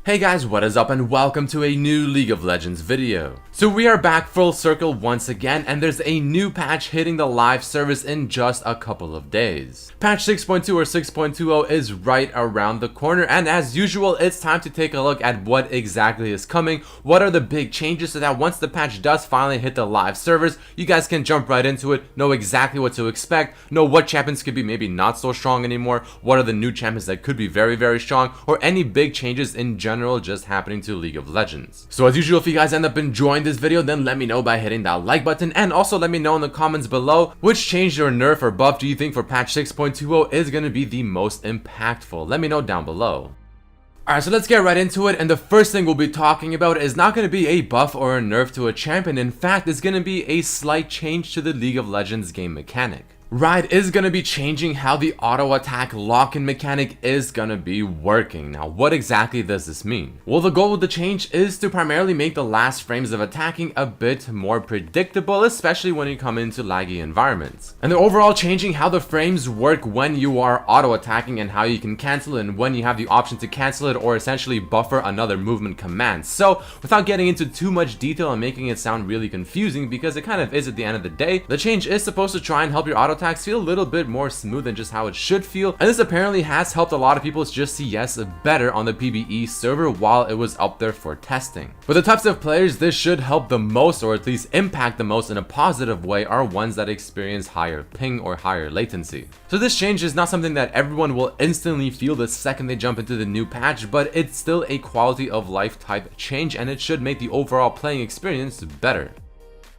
Hey guys, what is up and welcome to a new League of Legends video. So we are back full circle once again, and there's a new patch hitting the live service in just a couple of days. Patch 6.2 or 6.20 is right around the corner, and as usual it's time to take a look at what exactly is coming, what are the big changes, so that once the patch does finally hit the live servers, you guys can jump right into it, know exactly what to expect, know what champions could be maybe not so strong anymore, what are the new champions that could be very strong, or any big changes in general just happening to League of Legends. So as usual, if you guys end up enjoying this video, then let me know by hitting that like button, and also let me know in the comments below which change or nerf or buff do you think for patch 6.20 is going to be the most impactful. Let me know down below. Alright, so let's get right into it, and the first thing we'll be talking about is not going to be a buff or a nerf to a champion. In fact, it's going to be a slight change to the League of Legends game mechanic. Riot is going to be changing how the auto attack lock-in mechanic is going to be working. Now, what exactly does this mean? Well, the goal of the change is to primarily make the last frames of attacking a bit more predictable, especially when you come into laggy environments. And they're overall changing how the frames work when you are auto attacking and how you can cancel it, and when you have the option to cancel it or essentially buffer another movement command. So, without getting into too much detail and making it sound really confusing, because it kind of is at the end of the day, the change is supposed to try and help your auto attacks feel a little bit more smooth than just how it should feel, and this apparently has helped a lot of people just CS better on the PvE server while it was up there for testing. But the types of players this should help the most, or at least impact the most in a positive way, are ones that experience higher ping or higher latency. So this change is not something that everyone will instantly feel the second they jump into the new patch, but it's still a quality of life type change, and it should make the overall playing experience better.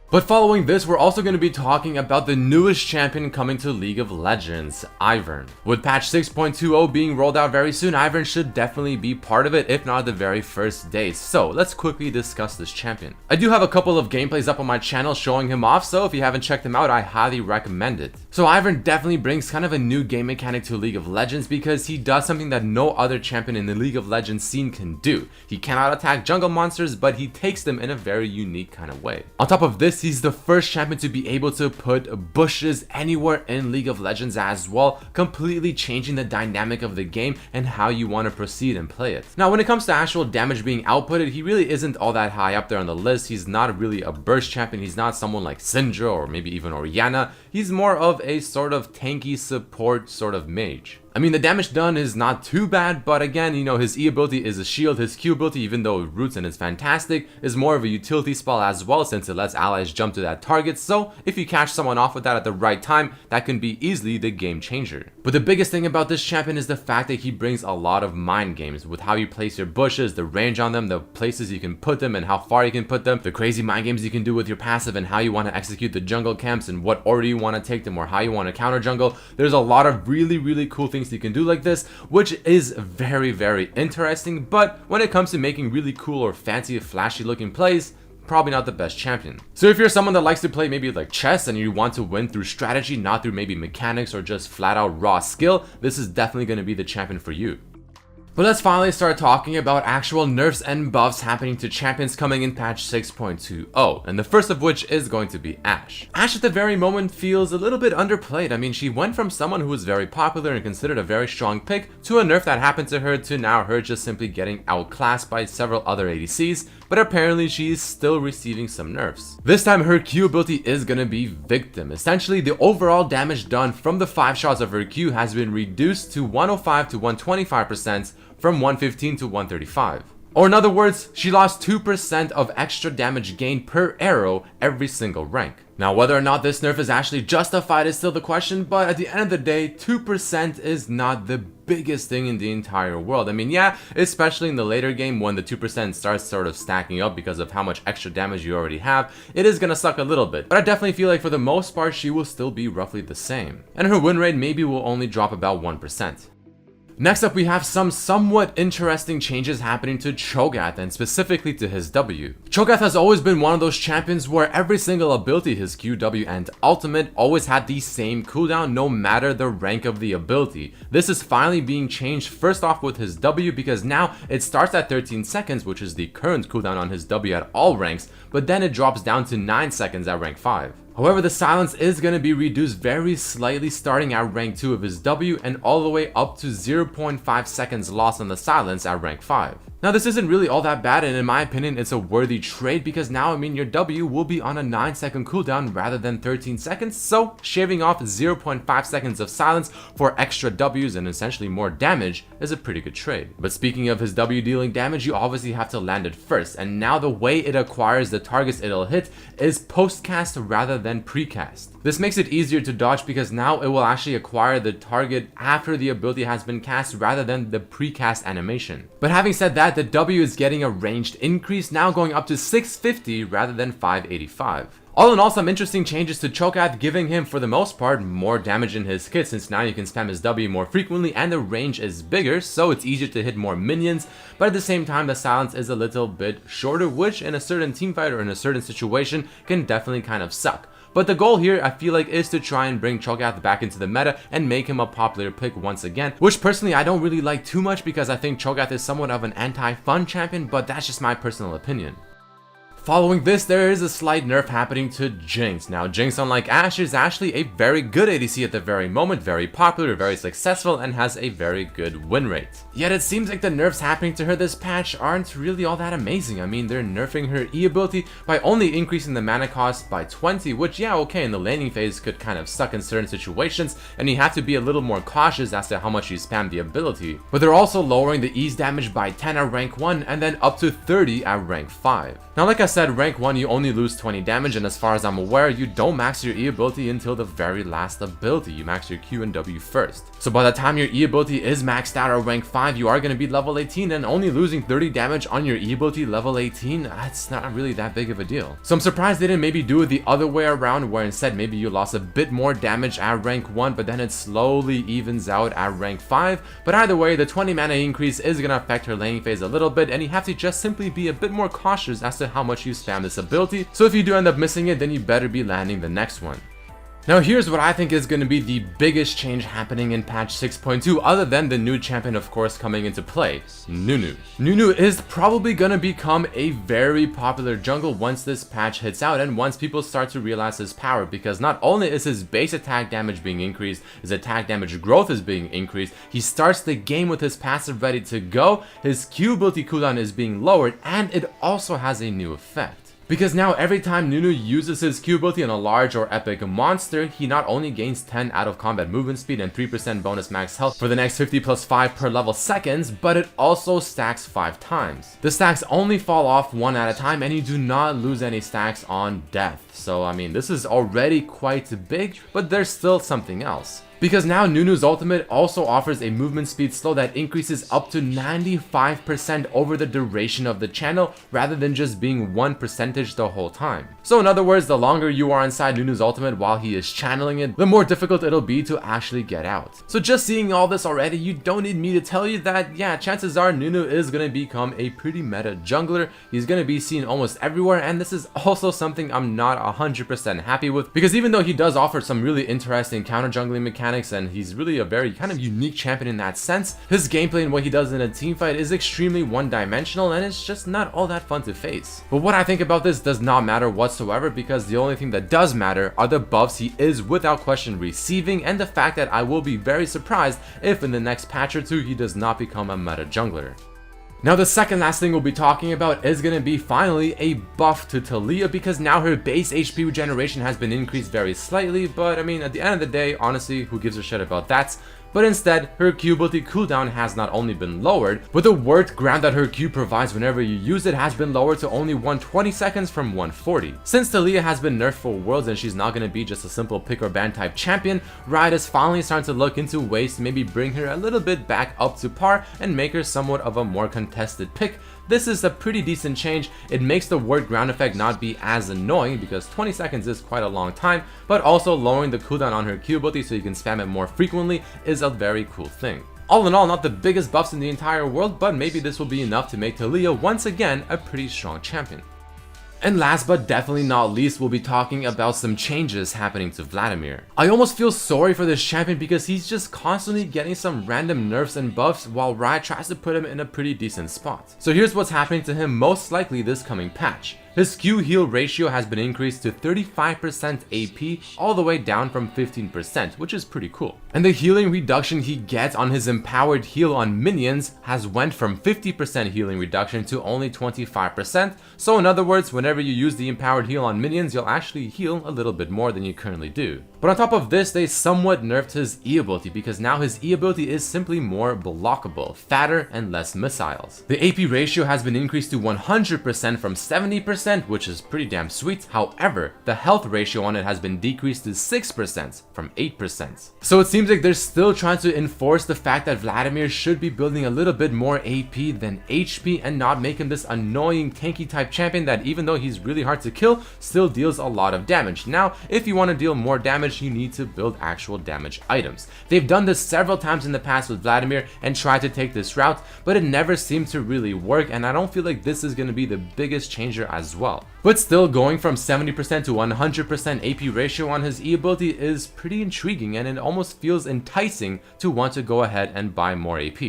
But following this, we're also going to be talking about the newest champion coming to League of Legends, Ive Earned. With patch 6.20 being rolled out very soon, Ive Earned should definitely be part of it, if not the very first day. So let's quickly discuss this champion. I do have a couple of gameplays up on my channel showing him off, so if you haven't checked them out, I highly recommend it. So Ive Earned definitely brings kind of a new game mechanic to League of Legends, because he does something that no other champion in the League of Legends scene can do. He cannot attack jungle monsters, but he takes them in a very unique kind of way. On top of this, he's the first champion to be able to put bushes anywhere in League of Legends as well, completely changing the dynamic of the game and how you want to proceed and play it. Now, when it comes to actual damage being outputted, he really isn't all that high up there on the list. He's not really a burst champion. He's not someone like Syndra or maybe even Orianna. He's more of a sort of tanky support sort of mage. I mean, the damage done is not too bad, but again, you know, his E ability is a shield. His Q ability, even though it roots and is fantastic, is more of a utility spell as well, since it lets allies jump to that target. So if you catch someone off with that at the right time, that can be easily the game changer. But the biggest thing about this champion is the fact that he brings a lot of mind games with how you place your bushes, the range on them, the places you can put them and how far you can put them, the crazy mind games you can do with your passive, and how you want to execute the jungle camps and what order you want to take them or how you want to counter jungle. There's a lot of really cool things you can do like this, which is very interesting. But when it comes to making really cool or fancy flashy looking plays, probably not the best champion. So if you're someone that likes to play maybe like chess and you want to win through strategy, not through maybe mechanics or just flat out raw skill, this is definitely going to be the champion for you. But let's finally start talking about actual nerfs and buffs happening to champions coming in patch 6.20, and the first of which is going to be Ashe. Ashe at the very moment feels a little bit underplayed. I mean, she went from someone who was very popular and considered a very strong pick to a nerf that happened to her to now her just simply getting outclassed by several other ADCs, but apparently she's still receiving some nerfs. This time her Q ability is gonna be Victim. Essentially, the overall damage done from the 5 shots of her Q has been reduced to 105 to 125% from 115 to 135. Or in other words, she lost 2% of extra damage gain per arrow every single rank. Now, whether or not this nerf is actually justified is still the question, but at the end of the day, 2% is not the biggest thing in the entire world. I mean, yeah, especially in the later game when the 2% starts sort of stacking up because of how much extra damage you already have, it is gonna suck a little bit. But I definitely feel like for the most part, she will still be roughly the same. And her win rate maybe will only drop about 1%. Next up, we have some somewhat interesting changes happening to ChoGath, and specifically to his W. ChoGath has always been one of those champions where every single ability, his Q, W, and ultimate, always had the same cooldown no matter the rank of the ability. This is finally being changed first off with his W, because now it starts at 13 seconds, which is the current cooldown on his W at all ranks, but then it drops down to 9 seconds at rank 5. However, the silence is going to be reduced very slightly starting at rank 2 of his W and all the way up to 0.5 seconds lost on the silence at rank 5. Now this isn't really all that bad, and in my opinion it's a worthy trade because now your W will be on a 9-second cooldown rather than 13 seconds, so shaving off 0.5 seconds of silence for extra Ws and essentially more damage is a pretty good trade. But speaking of his W dealing damage, you obviously have to land it first, and now the way it acquires the targets it'll hit is post-cast rather than pre-cast. This makes it easier to dodge because now it will actually acquire the target after the ability has been cast rather than the pre-cast animation. But having said that, the W is getting a ranged increase, now going up to 650 rather than 585. All in all, some interesting changes to ChoGath, giving him, for the most part, more damage in his kit since now you can spam his W more frequently and the range is bigger, so it's easier to hit more minions, but at the same time the silence is a little bit shorter, which in a certain teamfight or in a certain situation can definitely kind of suck. But the goal here, I feel like, is to try and bring ChoGath back into the meta and make him a popular pick once again, which personally I don't really like too much because I think ChoGath is somewhat of an anti-fun champion, but that's just my personal opinion. Following this, there is a slight nerf happening to Jinx. Now, Jinx, unlike Ashe, is actually a very good ADC at the very moment, very popular, very successful, and has a very good win rate. Yet it seems like the nerfs happening to her this patch aren't really all that amazing. They're nerfing her E ability by only increasing the mana cost by 20, which, yeah, okay, in the laning phase could kind of suck in certain situations, and you have to be a little more cautious as to how much you spam the ability. But they're also lowering the E's damage by 10 at rank 1, and then up to 30 at rank 5. Now, like I said, rank 1 you only lose 20 damage, and as far as I'm aware, you don't max your E ability until the very last ability. You max your Q and W first. So by the time your E ability is maxed out at rank 5, you are going to be level 18, and only losing 30 damage on your E ability level 18, that's not really that big of a deal. So I'm surprised they didn't maybe do it the other way around, where instead maybe you lost a bit more damage at rank 1, but then it slowly evens out at rank 5. But either way, the 20 mana increase is going to affect her laning phase a little bit, and you have to just simply be a bit more cautious as to how much you spam this ability, so if you do end up missing it, then you better be landing the next one. Now here's what I think is going to be the biggest change happening in patch 6.2, other than the new champion of course coming into play, Nunu. Nunu is probably going to become a very popular jungle once this patch hits out and once people start to realize his power, because not only is his base attack damage being increased, his attack damage growth is being increased, he starts the game with his passive ready to go, his Q ability cooldown is being lowered, and it also has a new effect. Because now every time Nunu uses his Q ability on a large or epic monster, he not only gains 10 out of combat movement speed and 3% bonus max health for the next 50 plus 5 per level seconds, but it also stacks 5 times. The stacks only fall off 1 at a time, and you do not lose any stacks on death. So this is already quite big, but there's still something else. Because now Nunu's ultimate also offers a movement speed slow that increases up to 95% over the duration of the channel, rather than just being 1% the whole time. So in other words, the longer you are inside Nunu's ultimate while he is channeling it, the more difficult it'll be to actually get out. So just seeing all this already, you don't need me to tell you that, yeah, chances are Nunu is going to become a pretty meta jungler. He's going to be seen almost everywhere, and this is also something I'm not 100% happy with, because even though he does offer some really interesting counter jungling mechanics, and he's really a very kind of unique champion in that sense, his gameplay and what he does in a teamfight is extremely one-dimensional, and it's just not all that fun to face. But what I think about this does not matter whatsoever, because the only thing that does matter are the buffs he is without question receiving, and the fact that I will be very surprised if in the next patch or two he does not become a meta jungler. Now the second last thing we'll be talking about is going to be finally a buff to Talia, because now her base HP regeneration has been increased very slightly, but at the end of the day, honestly, who gives a shit about that? But instead, her Q ability cooldown has not only been lowered, but the word ground that her Q provides whenever you use it has been lowered to only 120 seconds from 140. Since Talia has been nerfed for Worlds and she's not going to be just a simple pick or ban type champion, Riot is finally starting to look into ways to maybe bring her a little bit back up to par and make her somewhat of a more contested pick. This is a pretty decent change. It makes the word ground effect not be as annoying, because 20 seconds is quite a long time, but also lowering the cooldown on her Q ability so you can spam it more frequently is a very cool thing. All in all, not the biggest buffs in the entire world, but maybe this will be enough to make Talia once again a pretty strong champion. And last but definitely not least, we'll be talking about some changes happening to Vladimir. I almost feel sorry for this champion because he's just constantly getting some random nerfs and buffs while Riot tries to put him in a pretty decent spot. So here's what's happening to him most likely this coming patch. His Q heal ratio has been increased to 35% AP, all the way down from 15%, which is pretty cool. And the healing reduction he gets on his empowered heal on minions has went from 50% healing reduction to only 25%. So in other words, whenever you use the empowered heal on minions, you'll actually heal a little bit more than you currently do. But on top of this, they somewhat nerfed his E ability because now his E ability is simply more blockable, fatter, and less missiles. The AP ratio has been increased to 100% from 70%, which is pretty damn sweet. However, the health ratio on it has been decreased to 6% from 8%. So it seems like they're still trying to enforce the fact that Vladimir should be building a little bit more AP than HP and not make him this annoying tanky type champion that, even though he's really hard to kill, still deals a lot of damage. Now, if you want to deal more damage, you need to build actual damage items. They've done this several times in the past with Vladimir and tried to take this route, but it never seemed to really work, and I don't feel like this is going to be the biggest changer as well. But still, going from 70% to 100% AP ratio on his E ability is pretty intriguing, and it almost feels enticing to want to go ahead and buy more AP.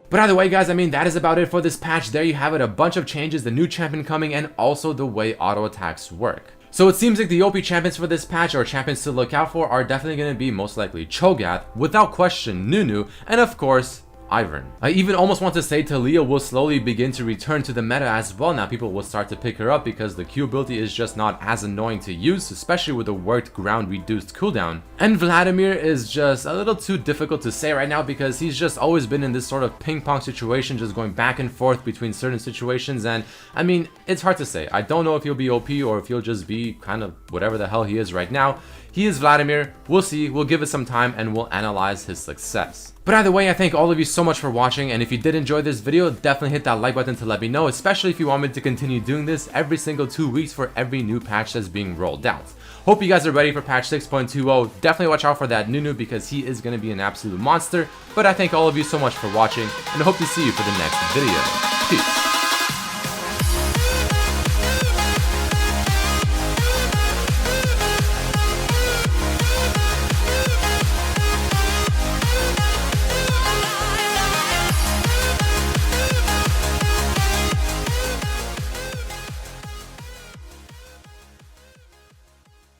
But either way, guys, I mean, that is about it for this patch. There you have it, a bunch of changes, the new champion coming, and also the way auto attacks work. So it seems like the OP champions for this patch, or champions to look out for, are definitely going to be most likely ChoGath, without question Nunu, and of course, Ive Earned. I even almost want to say Talia will slowly begin to return to the meta as well. Now people will start to pick her up because the Q ability is just not as annoying to use, especially with the worked ground reduced cooldown. And Vladimir is just a little too difficult to say right now because he's just always been in this sort of ping pong situation, just going back and forth between certain situations, and I mean, it's hard to say. I don't know if he'll be OP or if he'll just be kind of whatever the hell he is right now. He is Vladimir. We'll see. We'll give it some time and we'll analyze his success. But either way, I thank all of you so much for watching, and if you did enjoy this video, definitely hit that like button to let me know, especially if you want me to continue doing this every single 2 weeks for every new patch that's being rolled out. Hope you guys are ready for patch 6.20. Definitely watch out for that Nunu because he is going to be an absolute monster. But I thank all of you so much for watching, and I hope to see you for the next video.